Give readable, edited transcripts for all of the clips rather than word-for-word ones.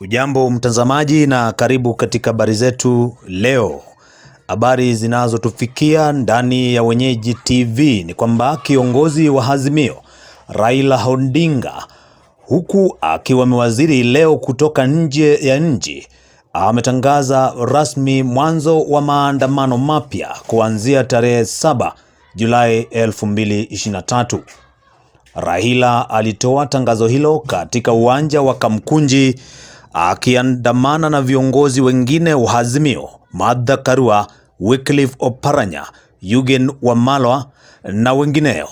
Ujambo mtazamaji na karibu katika habari zetu leo. Habari zinazotufikia ndani ya Wenyeji TV ni kwamba kiongozi wa Azimio Raila Odinga, huku akiwa mewaziri leo kutoka nje ya nchi, ametangaza rasmi mwanzo wa maandamano mapya kuanzia tarehe 7 Julai 2023. Raila alitoa tangazo hilo katika uwanja wa Kamukunji akiandamana na viongozi wengine wa Azimio, Martha Karua, Wycliffe Oparanya, Eugene Wamalwa na wengineo.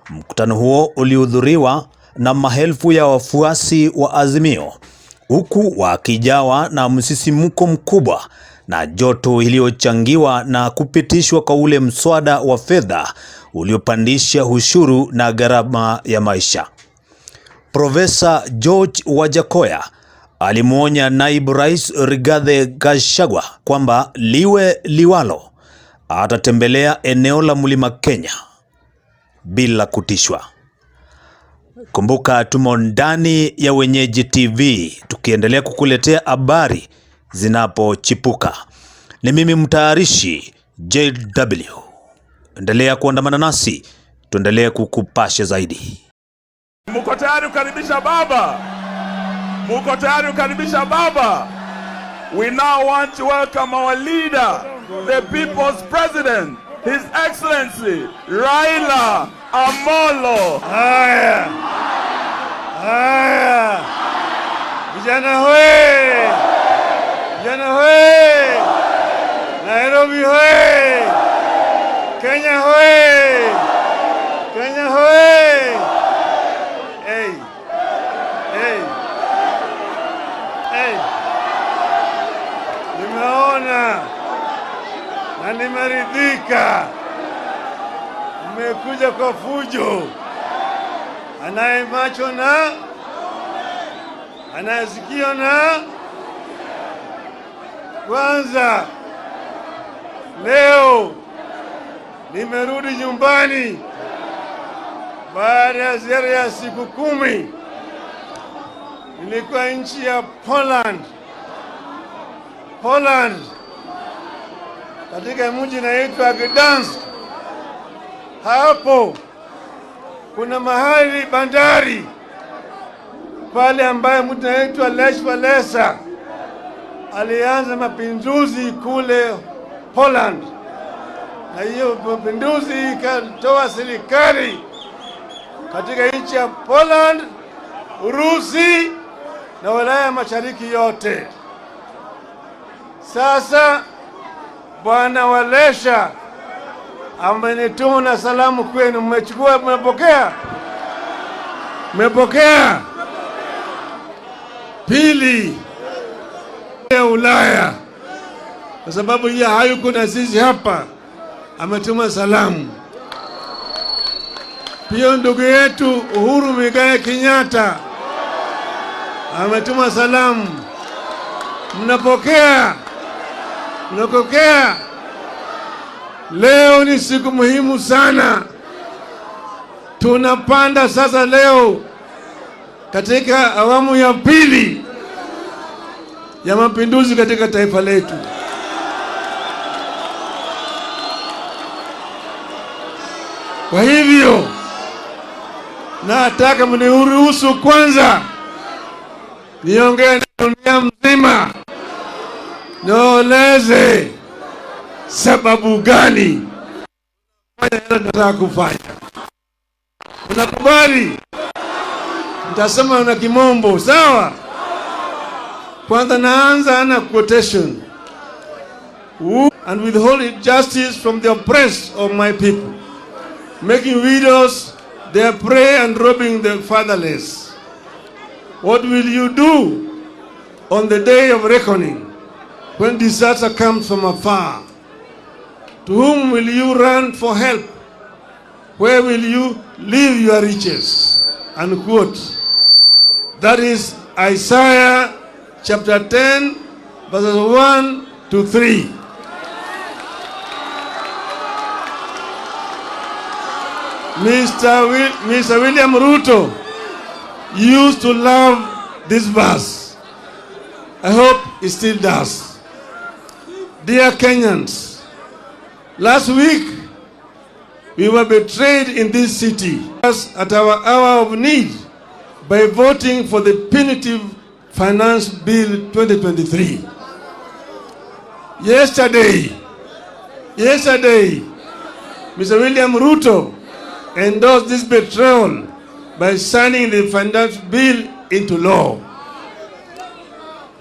Mkutano huo ulihudhuriwa na maelfu ya wafuasi wa Azimio, huku wakijawa na msisimuko mkubwa na joto iliyochangiwa na kupitishwa kwa ule mswada wa fedha uliopandisha ushuru na gharama ya maisha. Profesa George Wajakoya alimuonya naibu rais Rigathi Gachagua kwamba liwe liwalo atatembelea eneo la Mlima Kenya bila kutishwa. Kumbuka tumo ndani ya Wenyeji TV tukiendelea kukuletea habari zinapochipuka. Ni mimi mtayarishi JW. Endelea kuandamana nasi, tuendelee kukupasha zaidi. Muko tayari kukaribisha baba? Muko tayari kukaribisha baba? We now want to welcome our leader, the people's president, His Excellency Raila Amolo. Haya. Vijana hoe! Vijana hoe! Nairobi hoe! Kenya hoe! Kenya hoe! Hey! Nimeona na nimeridhika. Mmekuja kwa fujo. Anaye macho na anayesikio na kwanza. Leo nimerudi nyumbani baada ya ziara ya siku 10. Nilikuwa nchi ya Poland katika mji unaitwa Gdansk. Hapo kuna mahali bandari pale ambaye mtu anaitwa Lech Walesa alianza mapinduzi kule Poland, na hiyo mapinduzi ikatoa serikali katika nchi ya Poland, Urusi na Ulaya Mashariki yote. Sasa Bwana Walesha amenituma na salamu kwenu. Mmechukua? Mmepokea? Mmepokea? Pili, ya Ulaya, kwa sababu yeye hayuko na sisi hapa, ametuma salamu. Pia ndugu yetu Uhuru Muigai Kenyatta ametuma salamu. Mnapokea? Mnapokea? Leo ni siku muhimu sana. Tunapanda sasa leo katika awamu ya pili ya mapinduzi katika taifa letu. Kwa hivyo nataka mniruhusu kwanza niongee na dunia mzima, nieleze sababu gani nataka kufanya. Unakubali? Nitasema na kimombo, sawa? Kwanza naanza na quotation. And withhold justice from the oppressed of my people, making widows their prey and robbing the fatherless. What will you do on the day of reckoning, when disaster comes from afar? To whom will you run for help? Where will you leave your riches? Unquote. That is Isaiah chapter 10, verses 1 to 3. Mr. William Ruto used to love this verse. I hope it still does. Dear Kenyans, last week we were betrayed in this city at our hour of need by voting for the punitive finance bill 2023. Yesterday, Mr. William Ruto endorsed this betrayal by signing the finance bill into law.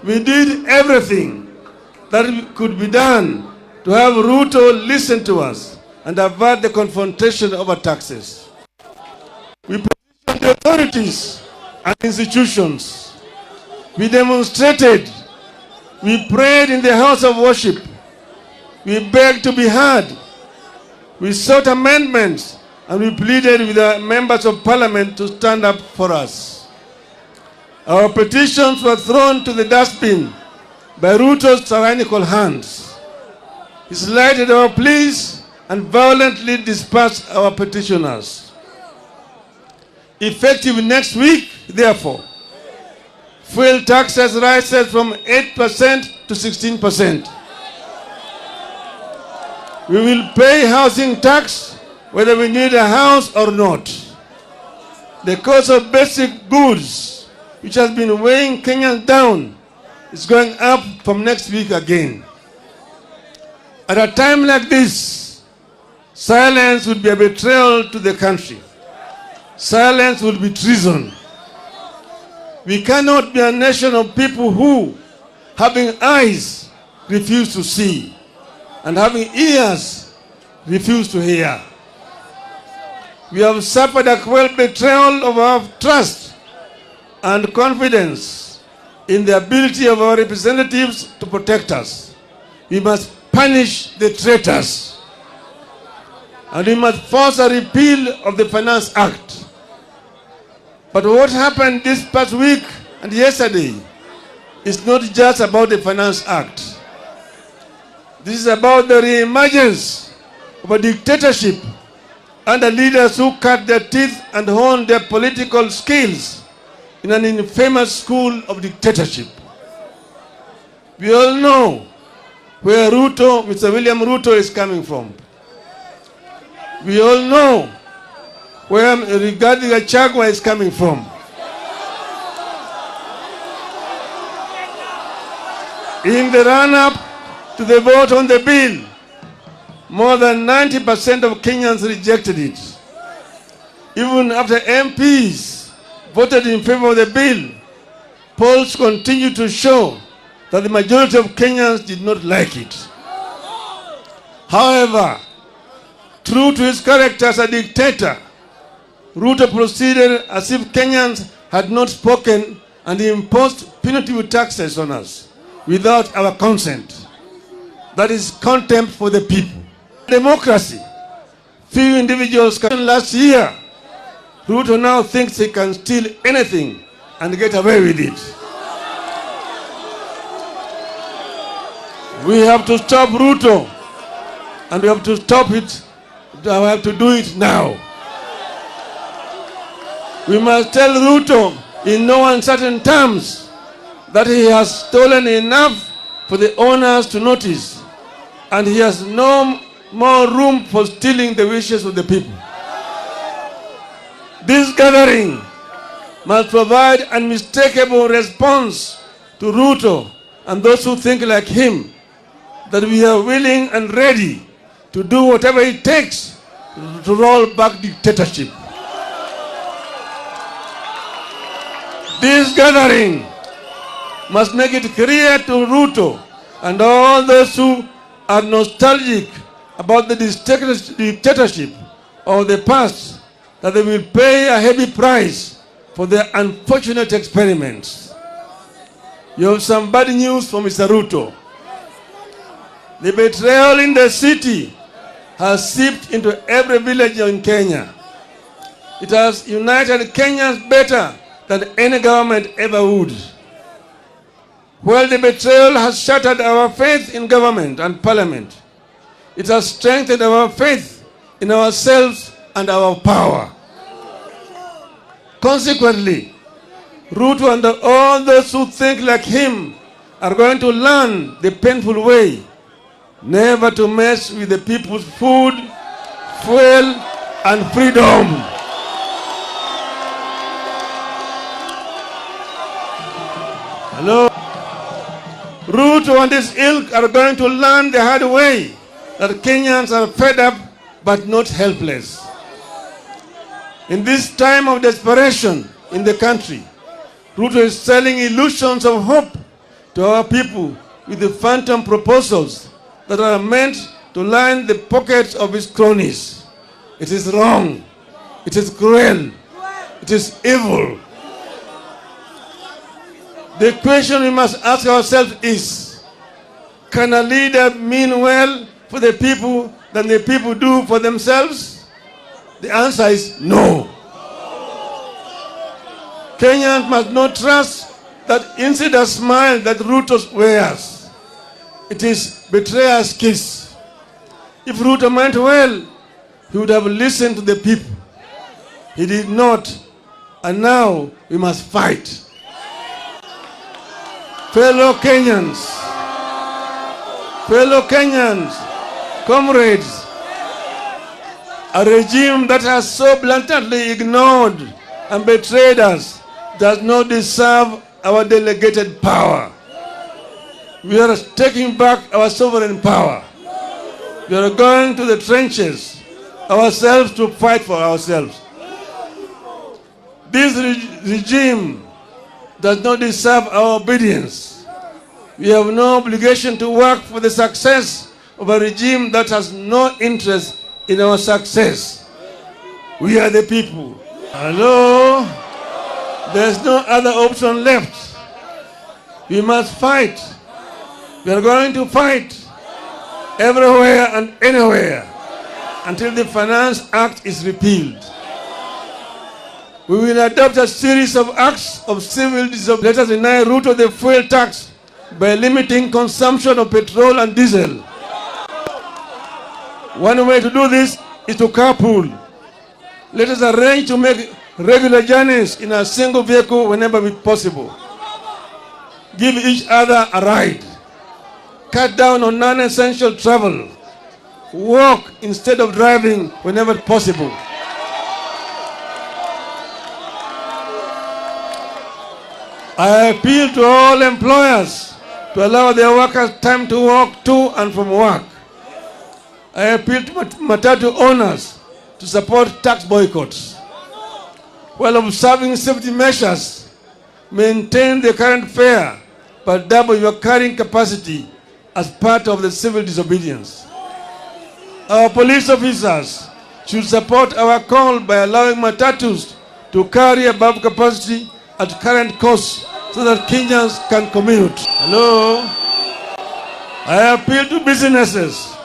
We did everything that could be done to have Ruto listen to us and avert the confrontation over taxes. We petitioned the authorities and institutions. We demonstrated. We prayed in the house of worship. We begged to be heard. We sought amendments, and we pleaded with the members of parliament to stand up for us. Our petitions were thrown to the dustbin by Ruto's tyrannical hands. He slighted our pleas and violently dispersed our petitioners. Effective next week, therefore, fuel taxes rises from 8% to 16%. We will pay housing tax whether we need a house or not. The cost of basic goods, which has been weighing Kenyans down, is going up from next week again. At a time like this, silence would be a betrayal to the country. Silence would be treason. We cannot be a nation of people who, having eyes, refuse to see, and having ears, refuse to hear. We have suffered a cruel betrayal of our trust and confidence in the ability of our representatives to protect us. We must punish the traitors, and we must force a repeal of the Finance Act. But what happened this past week and yesterday is not just about the Finance Act. This is about the reemergence of a dictatorship under leaders who cut their teeth and honed their political skills in an infamous school of dictatorship. We all know where Mr. William Ruto is coming from. We all know where Rigathi Gachagua is coming from. In the run-up to the vote on the bill, more than 90% of Kenyans rejected it. Even after MPs voted in favor of the bill, polls continue to show that the majority of Kenyans did not like it. However, true to his character as a dictator, Ruto proceeded as if Kenyans had not spoken, and he imposed punitive taxes on us without our consent. That is contempt for the people. Democracy. Few individuals can. Last year, Ruto now thinks he can steal anything and get away with it. We have to stop Ruto, and we have to stop it. We have to do it now. We must tell Ruto in no uncertain terms that he has stolen enough for the owners to notice, and he has no more room for stealing the wishes of the people. This gathering must provide an unmistakable response to Ruto and those who think like him, that we are willing and ready to do whatever it takes to roll back dictatorship. This gathering must make it clear to Ruto and all those who are nostalgic about the dictatorship of the past that they will pay a heavy price for their unfortunate experiments. You have some bad news for Mr. Ruto. The betrayal in the city has seeped into every village in Kenya. It has united Kenyans better than any government ever would. While the betrayal has shattered our faith in government and parliament, it has strengthened our faith in ourselves and our power. Consequently, Ruto and all those who think like him are going to learn the painful way never to mess with the people's food, fuel, and freedom. Hello? Ruto and his ilk are going to learn the hard way that Kenyans are fed up but not helpless. In this time of desperation in the country, Ruto is selling illusions of hope to our people with the phantom proposals that are meant to line the pockets of his cronies. It is wrong. It is cruel. It is evil. The question we must ask ourselves is, can a leader mean well for the people than the people do for themselves? The answer is no. Kenyans must not trust that insider smile that Ruto wears. It is betrayer's kiss. If Ruto meant well, he would have listened to the people. He did not, and now we must fight. Fellow Kenyans, comrades, a regime that has so blatantly ignored and betrayed us does not deserve our delegated power. We are taking back our sovereign power. We are going to the trenches ourselves to fight for ourselves. This regime does not deserve our obedience. We have no obligation to work for the success of a regime that has no interest in our success. We are the people. Hello? There's no other option left. We must fight. We are going to fight everywhere and anywhere until the Finance Act is repealed. We will adopt a series of acts of civil disobedience. Let us deny Ruto the fuel tax by limiting consumption of petrol and diesel. One way to do this is to carpool. Let us arrange to make regular journeys in a single vehicle whenever possible. Give each other a ride. Cut down on non-essential travel. Walk instead of driving whenever possible. I appeal to all employers to allow their workers time to walk to and from work. I appeal to matatu owners to support tax boycotts. While observing safety measures, maintain the current fare but double your carrying capacity as part of the civil disobedience. Our police officers should support our call by allowing matatus to carry above capacity at current costs so that Kenyans can commute. Hello? I appeal to businesses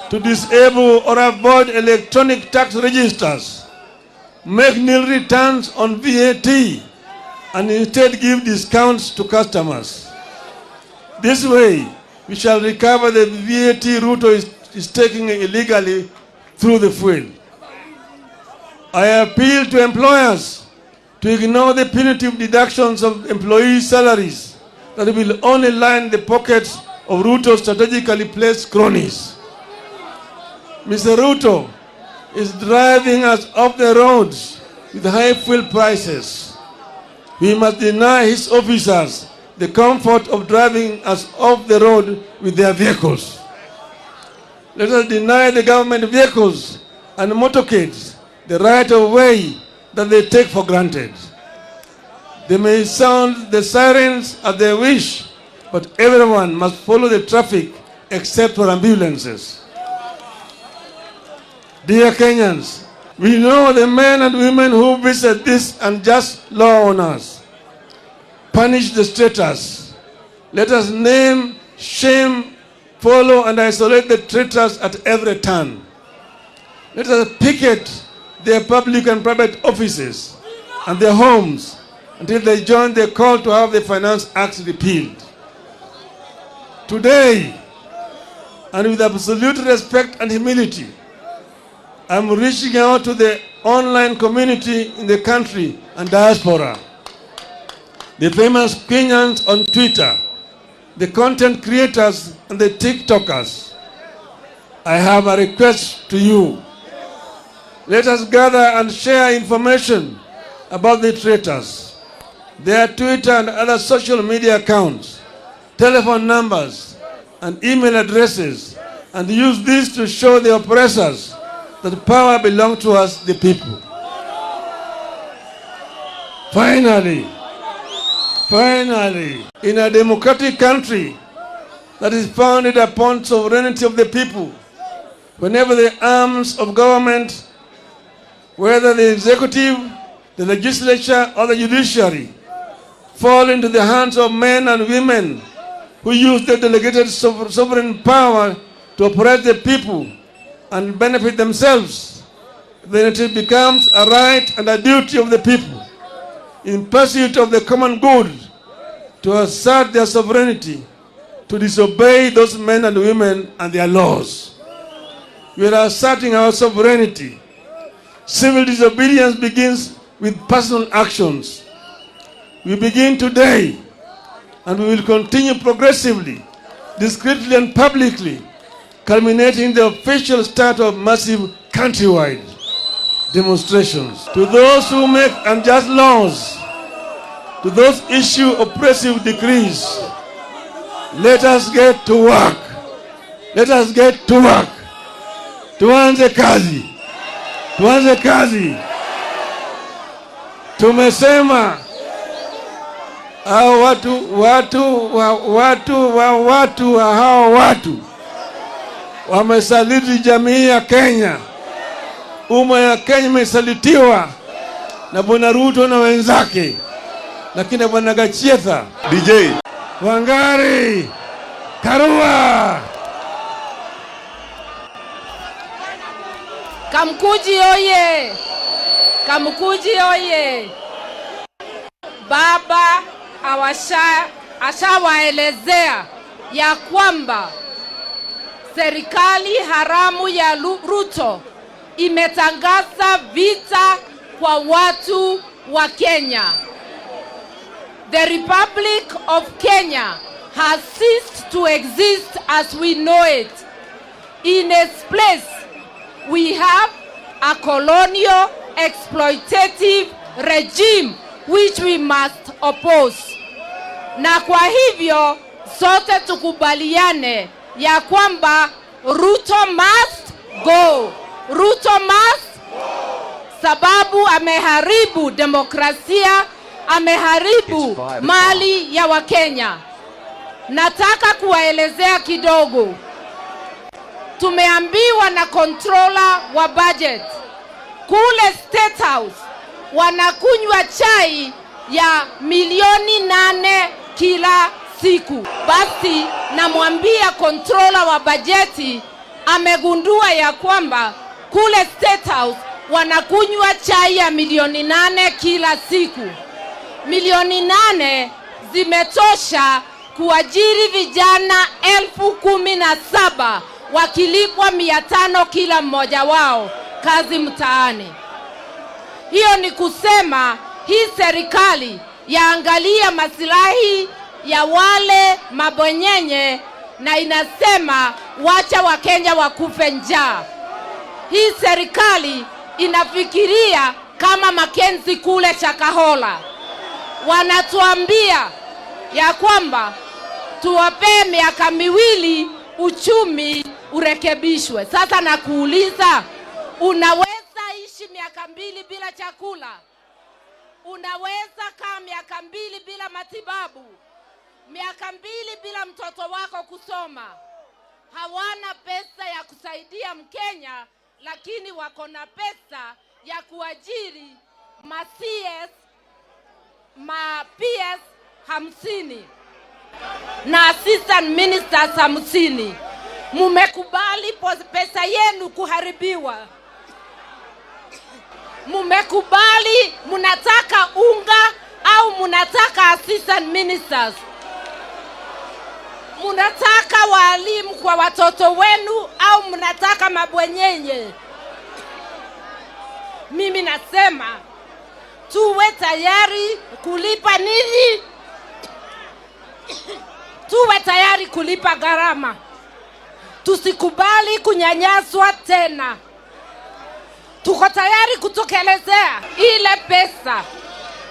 to disable or avoid electronic tax registers, make nil returns on VAT, and instead give discounts to customers. This way, we shall recover the VAT Ruto is taking illegally through the fuel. I appeal to employers to ignore the punitive deductions of employees' salaries that will only line the pockets of Ruto's strategically placed cronies. Mr. Ruto is driving us off the roads with high fuel prices. We must deny his officers the comfort of driving us off the road with their vehicles. Let us deny the government vehicles and motorcades the right of way that they take for granted. They may sound the sirens as they wish, but everyone must follow the traffic except for ambulances. Dear Kenyans, we know the men and women who visit this unjust law on us. Punish the traitors. Let us name, shame, follow, and isolate the traitors at every turn. Let us picket their public and private offices and their homes until they join the call to have the Finance Act repealed. Today, and with absolute respect and humility, I'm reaching out to the online community in the country and diaspora, the famous Kenyans on Twitter, the content creators and the TikTokers, I have a request to you. Let us gather and share information about the traitors, their Twitter and other social media accounts, telephone numbers, and email addresses, and use this to show the oppressors that power belongs to us, the people. Finally, in a democratic country that is founded upon sovereignty of the people, whenever the arms of government, whether the executive, the legislature, or the judiciary, fall into the hands of men and women who use their delegated sovereign power to oppress the people and benefit themselves, then it becomes a right and a duty of the people, in pursuit of the common good, to assert their sovereignty, to disobey those men and women and their laws. We are asserting our sovereignty. Civil disobedience begins with personal actions. We begin today, and we will continue progressively, discreetly and publicly, culminating in the official start of massive countrywide demonstrations. To those who make unjust laws, to those issue oppressive decrees, let us get to work. Let us get to work. Tuanze kazi. Tuanze kazi. Tumesema hao watu wamesaliti jamii ya Kenya. Umma ya Kenya imesalitiwa na Bwana Ruto na wenzake, lakini Bwana Gachietha, DJ Wangari, Karua, Kamukunji oye! Kamukunji oye! Baba ashawaelezea ya kwamba serikali haramu ya Ruto imetangaza vita kwa watu wa Kenya. The Republic of Kenya has ceased to exist as we know it. In its place, we have a colonial exploitative regime which we must oppose. Na kwa hivyo sote tukubaliane ya kwamba Ruto must go. Ruto must go. Sababu ameharibu demokrasia, ameharibu mali ya Wakenya. Nataka kuwaelezea kidogo. Tumeambiwa na controller wa budget kule State House wanakunywa chai ya milioni 8 kila siku. Basi namwambia controller wa bajeti amegundua ya kwamba kule State House wanakunywa chai ya milioni 8 kila siku. Milioni 8 zimetosha kuajiri vijana 17,000 wakilipwa 500 kila mmoja wao kazi mtaani. Hiyo ni kusema hii serikali yaangalia maslahi ya wale mabonyenye na inasema wacha Wakenya wakufe njaa. Hii serikali inafikiria kama Makenzi kule Chakahola. Wanatuambia ya kwamba tuwape miaka 2 uchumi urekebishwe. Sasa nakuuliza, unaweza ishi miaka 2 bila chakula? Unaweza kaa miaka 2 bila matibabu? Miaka 2 bila mtoto wako kusoma? Hawana pesa ya kusaidia Mkenya, lakini wako na pesa ya kuajiri ma-CS, ma-PS 50 na assistant ministers 50. Mumekubali pesa yenu kuharibiwa. Mumekubali munataka unga au munataka assistant ministers? Munataka walimu kwa watoto wenu au munataka mabwenyenye? Mimi nasema tuwe tayari kulipa nini? tuwe tayari kulipa gharama. Tusikubali kunyanyaswa tena. Tuko tayari kutokelezea ile pesa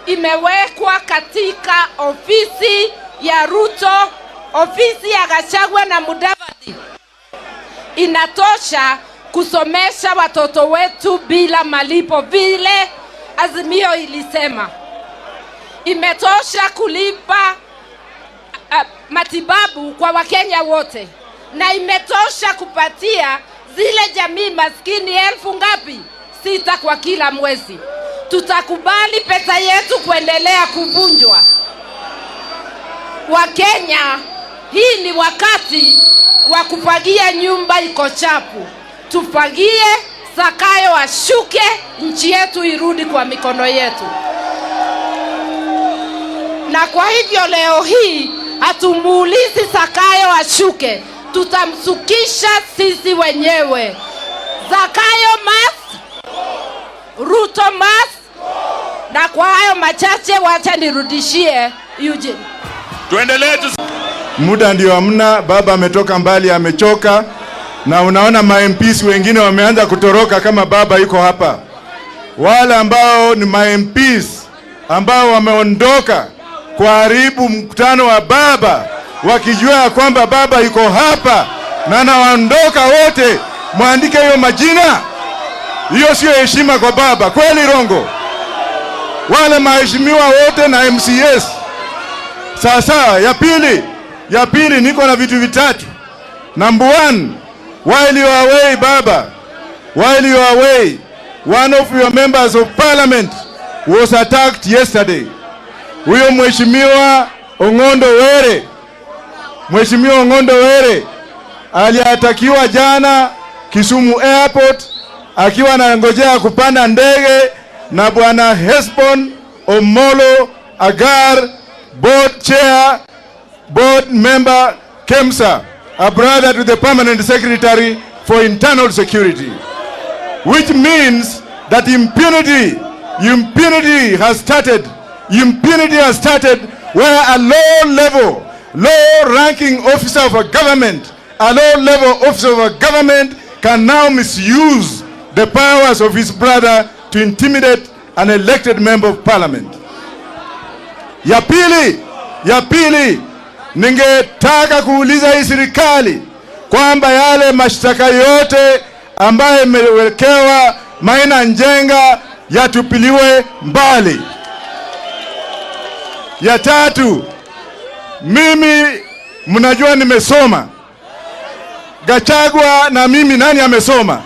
imewekwa katika ofisi ya Ruto, ofisi ya Gachagua na Mudavadi. Inatosha kusomesha watoto wetu bila malipo vile Azimio ilisema. Imetosha kulipa matibabu kwa Wakenya wote. Na imetosha kupatia zile jamii maskini 1000 ngapi? 6 kwa kila mwezi. Tutakubali pesa yetu kuendelea kuvunjwa? Wakenya, hii ni wakati wa kufagia nyumba iko chafu. Tufagie, Zakayo ashuke, nchi yetu irudi kwa mikono yetu. Na kwa hivyo leo hii hatumuulizi Zakayo ashuke, tutamsukisha sisi wenyewe. Zakayo must, Ruto must. Na kwa hayo machache wacha nirudishie Eugene. Tuendelee Muda ndio hamna, baba ametoka mbali, amechoka, na unaona ma-MPs wengine wameanza kutoroka kama baba yuko hapa. Wale ambao ni ma-MPs ambao wameondoka kuharibu mkutano wa baba wakijua kwamba baba yuko hapa na naondoka wote, muandike hiyo majina. Hiyo sio heshima kwa baba, kweli rongo? Wale maheshimiwa wote na MCS. Sasa ya pili niko na vitu vitatu. Number 1, while you are away baba, while you are away, one of your members of parliament was attacked yesterday. Huyo Mheshimiwa Ong'ondo Were, Mheshimiwa Ong'ondo Were aliatakiwa jana Kisumu Airport akiwa anangojea kupanda ndege na bwana Hesbon Omolo Agar, board member KEMSA, a brother to the permanent secretary for internal security, which means that impunity has started. Impunity has started where a low-ranking officer of a government, can now misuse the powers of his brother to intimidate an elected member of parliament. Ya pili, ningetaka kuuliza hii serikali kwamba yale mashtaka yote ambayo imewekewa Maina Njenga yatupiliwe mbali. Ya tatu, mimi mnajua nimesoma. Gachagua na mimi, nani amesoma?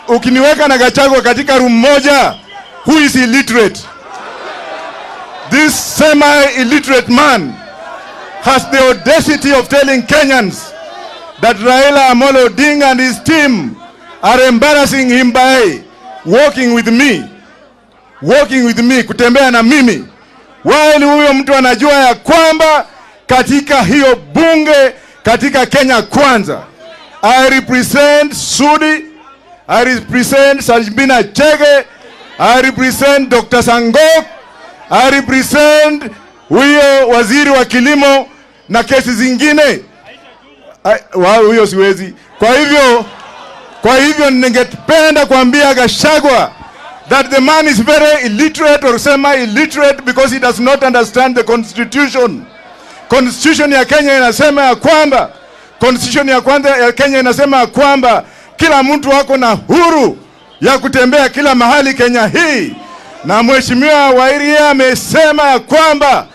Ukiniweka na Gachagua katika room moja, who is illiterate? This semi-illiterate man has the audacity of telling Kenyans that Raila Amolo Odinga and his team are embarrassing him by walking with me, kutembea na mimi. While huyo mtu anajua ya kwamba katika hiyo bunge katika Kenya Kwanza, I represent Sudi, I represent Sajbina Chege, I represent Dr. Sangok, I represent huyo waziri wa kilimo na kesi zingine. Huyo siwezi. Kwa hivyo ningependa kuambia Gachagua that the man is very illiterate or semi-illiterate because he does not understand the constitution. Constitution ya Kenya inasema ya kwamba kila mtu wako na huru ya kutembea kila mahali Kenya hii. Na Mheshimiwa Wairia amesema ya kwamba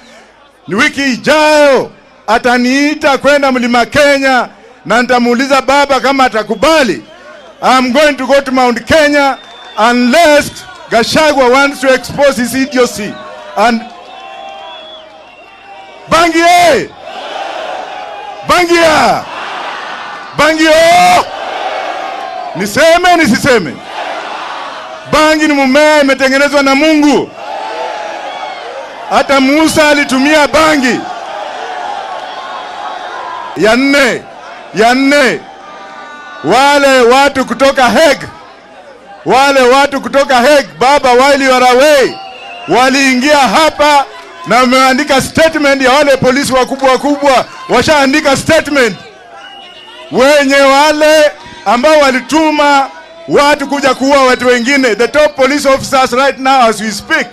ni wiki ijayo ataniita kwenda Mlima Kenya na nitamuuliza baba kama atakubali. I'm going to go to Mount Kenya unless Gachagua wants to expose his idiocy. And Bangie! Niseme nisiseme? Bangi ni mmea imetengenezwa na Mungu. Hata Musa alitumia bangi. Ya nne, wale watu kutoka Hague, baba, while you are away, waliingia hapa na wameandika statement ya wale polisi wakubwa washaandika statement, wenye wale ambao walituma watu kuja kuua watu wengine. The top police officers right now as we speak,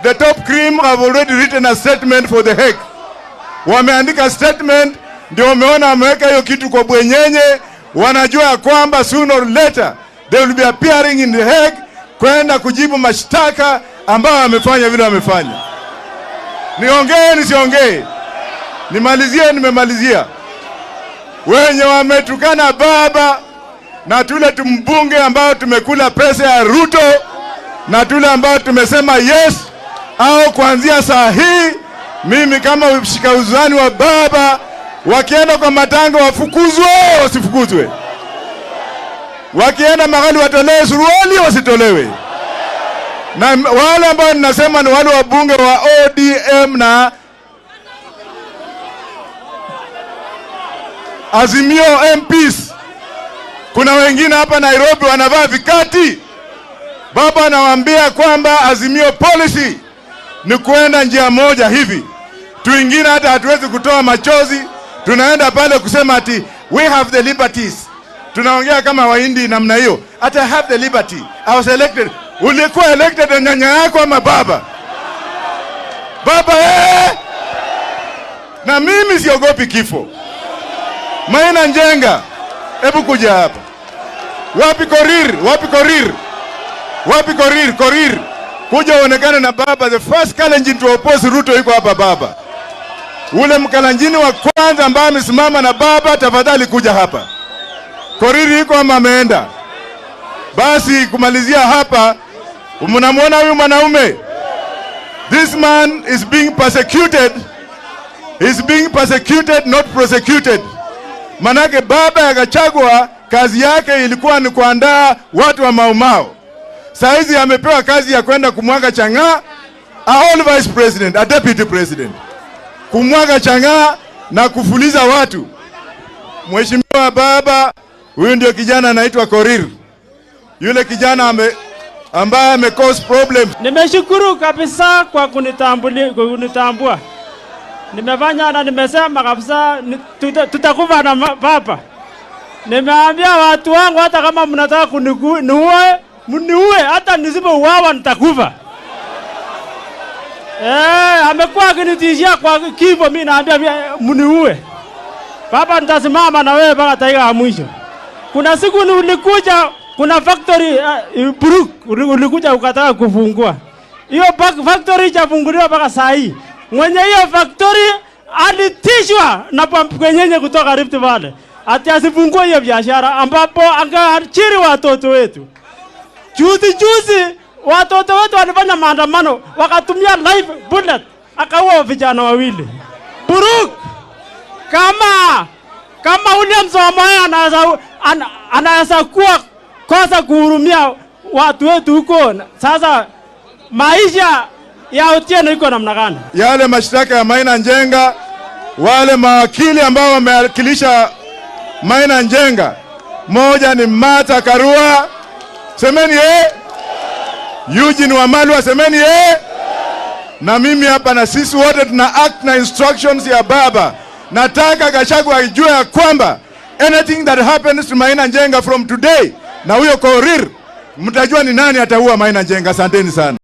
the top criminals have already written a statement for the Hague. Wameandika statement, ndio wameona wameweka hiyo kitu kwa bwenyenye. Wanajua kwamba sooner or later they will be appearing in the Hague kwenda kujibu mashtaka ambao wamefanya vile wamefanya. Niongee nisiongee? Nimalizie? Nimemalizia. Wenye wametukana baba na tule tumbunge ambao tumekula pesa ya Ruto na tule ambao tumesema yes, au kuanzia saa hii mimi kama mshika uzani wa baba, wakienda kwa matanga wafukuzwe wasifukuzwe, wakienda mahali watolewe suruali wasitolewe, na wale ambao ninasema ni wale wabunge wa ODM na Azimio MPs. Kuna wengine hapa Nairobi wanavaa vikati. Baba anawaambia kwamba Azimio policy ni kuenda njia moja hivi. Tuingine hata hatuwezi kutoa machozi, tunaenda pale kusema ati we have the liberties. Tunaongea kama Wahindi namna hiyo. Ati I have the liberty. I was elected. Ulikuwa elected na nyanya yako ama baba? Baba Na mimi siogopi kifo. Maina Njenga, hebu kuja hapa. Wapi Korir? Wapi Korir? Wapi Korir? Korir. Kuja uonekane na baba. The first Kalenjin to oppose Ruto yuko hapa baba. Ule Mkalenjini wa kwanza ambaye amesimama na baba, tafadhali kuja hapa. Korir yuko ama ameenda? Basi kumalizia hapa, mnamuona huyu mwanaume? This man is being persecuted. He's being persecuted, not prosecuted. Manake baba ya Gachagua kazi yake ilikuwa ni kuandaa watu wa Maumau. Saizi amepewa kazi ya kwenda kumwaga chang'aa, a all vice president, a deputy president. Kumwaga chang'aa na kufuliza watu. Mheshimiwa baba, huyu ndio kijana anaitwa Korir. Yule kijana ambaye ame cause problems. Nimeshukuru kabisa kwa kunitambua. Nimefanya na nimesema kabisa tutakufa na baba. Nimeambia watu wangu hata kama mnataka kuniue, mniue, hata nisipouawa nitakufa. Amekuwa akinitishia kwa kifo, mimi naambia mniue. Baba, nitasimama na wewe mpaka dakika ya mwisho. Kuna siku ulikuja, kuna factory Buruk ulikuja ukataka kufungua. Hiyo factory itafunguliwa mpaka saa hii. Mwenye hiyo factory alitishwa na pampenyenye kutoka Rift Valley ati asifungue hiyo biashara, ambapo angeachiri watoto wetu. Juzi watoto wetu walifanya maandamano, wakatumia live bullet, akaua vijana wawili. Buruk, kama William Samoei anaweza kuwa kosa kuhurumia watu wetu huko, sasa maisha ya Otieno iko namna gani? Yale mashtaka ya Maina Njenga, wale mawakili ambao wamewakilisha Maina Njenga, moja ni Martha Karua, semeni Eugene Wamalwa, semeni na mimi hapa, na sisi wote tuna act na instructions ya baba. Nataka Gachagua ajue ya kwamba anything that happens to Maina Njenga from today, na huyo Korir, mtajua ni nani ataua Maina Njenga. Asanteni sana.